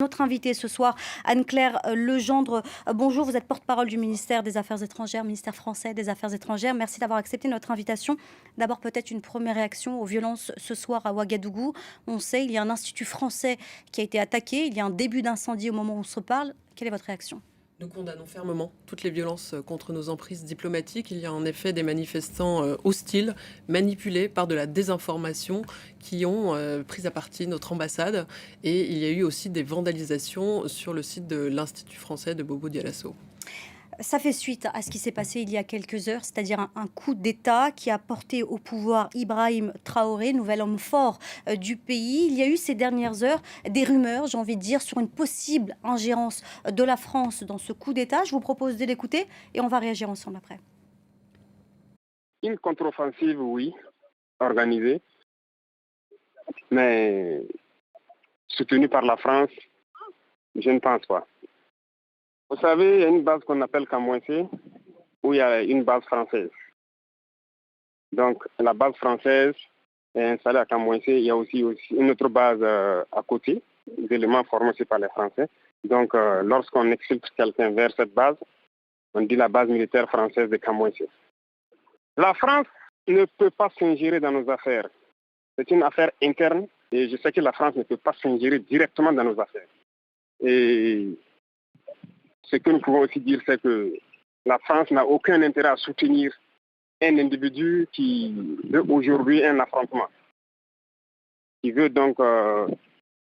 Notre invitée ce soir, Anne-Claire Legendre. Bonjour, vous êtes porte-parole du ministère des Affaires étrangères, ministère français des Affaires étrangères. Merci d'avoir accepté notre invitation. D'abord, peut-être une première réaction aux violences ce soir à Ouagadougou. On sait, il y a un institut français qui a été attaqué. Il y a un début d'incendie au moment où on se parle. Quelle est votre réaction ? Nous condamnons fermement toutes les violences contre nos emprises diplomatiques. Il y a en effet des manifestants hostiles, manipulés par de la désinformation, qui ont pris à partie notre ambassade. Et il y a eu aussi des vandalisations sur le site de l'Institut français de Bobo Dioulasso. Ça fait suite à ce qui s'est passé il y a quelques heures, c'est-à-dire un coup d'État qui a porté au pouvoir Ibrahim Traoré, nouvel homme fort du pays. Il y a eu ces dernières heures des rumeurs, j'ai envie de dire, sur une possible ingérence de la France dans ce coup d'État. Je vous propose de l'écouter et on va réagir ensemble après. Une contre-offensive, oui, organisée, mais soutenue par la France, je ne pense pas. Vous savez, il y a une base qu'on appelle Kamouensé, où il y a une base française. Donc, la base française est installée à Kamouensé. Il y a aussi une autre base à côté, des éléments formés aussi par les Français. Donc, lorsqu'on exfiltre quelqu'un vers cette base, on dit la base militaire française de Kamouensé. La France ne peut pas s'ingérer dans nos affaires. C'est une affaire interne et je sais que la France ne peut pas s'ingérer directement dans nos affaires. Et ce que nous pouvons aussi dire, c'est que la France n'a aucun intérêt à soutenir un individu qui veut aujourd'hui un affrontement, qui veut donc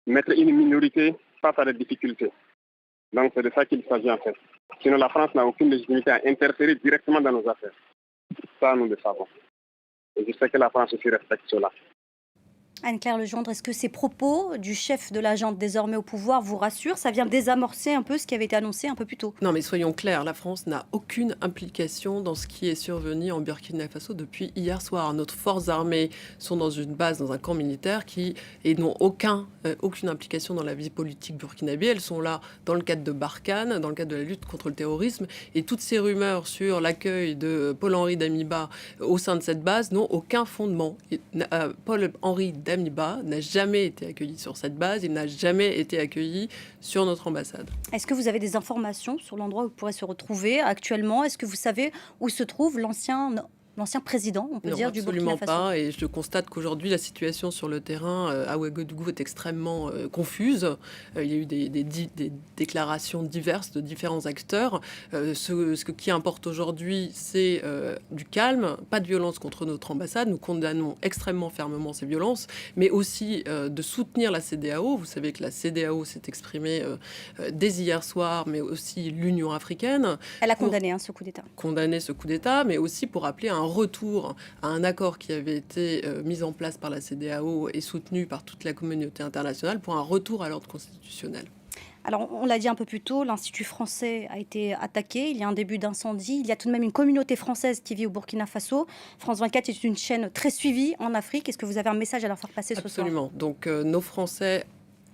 mettre une minorité face à des difficultés. Donc c'est de ça qu'il s'agit en fait. Sinon la France n'a aucune légitimité à interférer directement dans nos affaires. Ça, nous le savons. Et je sais que la France aussi respecte cela. Anne-Claire Legendre, est-ce que ces propos du chef de la junte désormais au pouvoir vous rassurent? Ça vient désamorcer un peu ce qui avait été annoncé un peu plus tôt. Non, mais soyons clairs, la France n'a aucune implication dans ce qui est survenu en Burkina Faso depuis hier soir. Nos forces armées sont dans une base, dans un camp militaire et n'ont aucune implication dans la vie politique burkinabé. Elles sont là dans le cadre de Barkhane, dans le cadre de la lutte contre le terrorisme. Et toutes ces rumeurs sur l'accueil de Paul-Henri Damiba au sein de cette base n'ont aucun fondement. Paul-Henri Damiba n'a jamais été accueilli sur cette base, il n'a jamais été accueilli sur notre ambassade. Est-ce que vous avez des informations sur l'endroit où il pourrait se retrouver actuellement? Est-ce que vous savez où se trouve l'ancien président, on peut dire, du Burkina Faso? Absolument pas. Et je constate qu'aujourd'hui, la situation sur le terrain à Ouagadougou est extrêmement confuse. Il y a eu des déclarations diverses de différents acteurs. Ce qui importe aujourd'hui, c'est du calme, pas de violence contre notre ambassade. Nous condamnons extrêmement fermement ces violences, mais aussi de soutenir la CEDEAO. Vous savez que la CEDEAO s'est exprimée dès hier soir, mais aussi l'Union africaine. Elle a condamné ce coup d'État. Condamné ce coup d'État, mais aussi pour appeler un retour à un accord qui avait été mis en place par la CEDEAO et soutenu par toute la communauté internationale pour un retour à l'ordre constitutionnel. Alors, on l'a dit un peu plus tôt, l'Institut français a été attaqué, il y a un début d'incendie, il y a tout de même une communauté française qui vit au Burkina Faso. France 24 est une chaîne très suivie en Afrique. Est-ce que vous avez un message à leur faire passer ce soir? Absolument. Donc, nos Français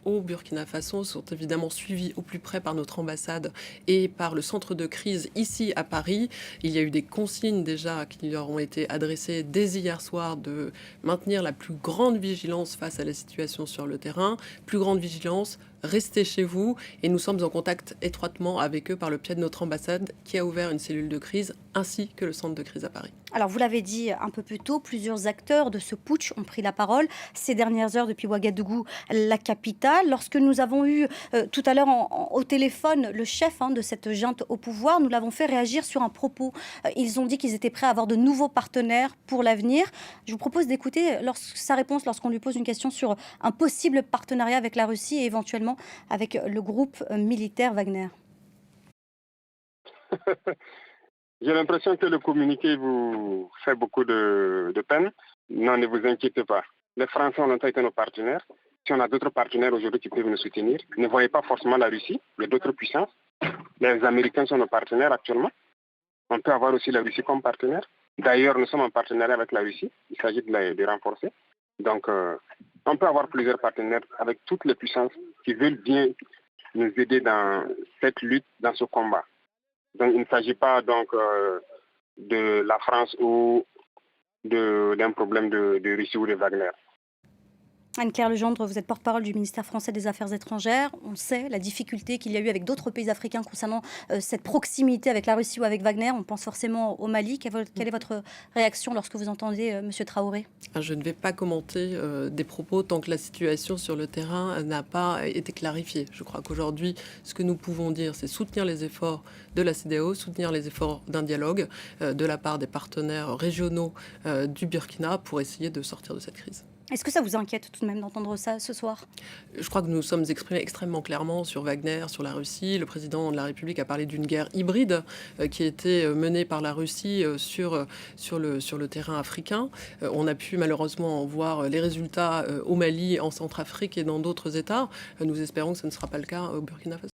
au Burkina Faso sont évidemment suivis au plus près par notre ambassade et par le centre de crise ici à Paris. Il y a eu des consignes déjà qui leur ont été adressées dès hier soir de maintenir la plus grande vigilance face à la situation sur le terrain. Plus grande vigilance, restez chez vous, et nous sommes en contact étroitement avec eux par le biais de notre ambassade qui a ouvert une cellule de crise ainsi que le centre de crise à Paris. Alors, vous l'avez dit un peu plus tôt, plusieurs acteurs de ce putsch ont pris la parole ces dernières heures depuis Ouagadougou, la capitale. Lorsque nous avons eu tout à l'heure au téléphone le chef de cette junte au pouvoir, nous l'avons fait réagir sur un propos. Ils ont dit qu'ils étaient prêts à avoir de nouveaux partenaires pour l'avenir. Je vous propose d'écouter sa réponse lorsqu'on lui pose une question sur un possible partenariat avec la Russie et éventuellement avec le groupe militaire Wagner. J'ai l'impression que le communiqué vous fait beaucoup de peine. Non, ne vous inquiétez pas. Les Français ont longtemps été nos partenaires. Si on a d'autres partenaires aujourd'hui qui peuvent nous soutenir, ne voyez pas forcément la Russie, il y a d'autres puissances. Les Américains sont nos partenaires actuellement. On peut avoir aussi la Russie comme partenaire. D'ailleurs, nous sommes en partenariat avec la Russie. Il s'agit de renforcer. Donc, on peut avoir plusieurs partenaires avec toutes les puissances qui veulent bien nous aider dans cette lutte, dans ce combat. Donc, il ne s'agit pas donc de la France ou d'un problème de Russie ou de Wagner. Anne-Claire Legendre, vous êtes porte-parole du ministère français des Affaires étrangères. On le sait, la difficulté qu'il y a eu avec d'autres pays africains concernant cette proximité avec la Russie ou avec Wagner. On pense forcément au Mali. Quelle est votre réaction lorsque vous entendez M. Traoré? Je ne vais pas commenter des propos tant que la situation sur le terrain n'a pas été clarifiée. Je crois qu'aujourd'hui, ce que nous pouvons dire, c'est soutenir les efforts de la CEDEAO, soutenir les efforts d'un dialogue de la part des partenaires régionaux du Burkina pour essayer de sortir de cette crise. Est-ce que ça vous inquiète tout de même d'entendre ça ce soir? Je crois que nous sommes exprimés extrêmement clairement sur Wagner, sur la Russie. Le président de la République a parlé d'une guerre hybride qui a été menée par la Russie sur le terrain africain. On a pu malheureusement voir les résultats au Mali, en Centrafrique et dans d'autres États. Nous espérons que ce ne sera pas le cas au Burkina Faso.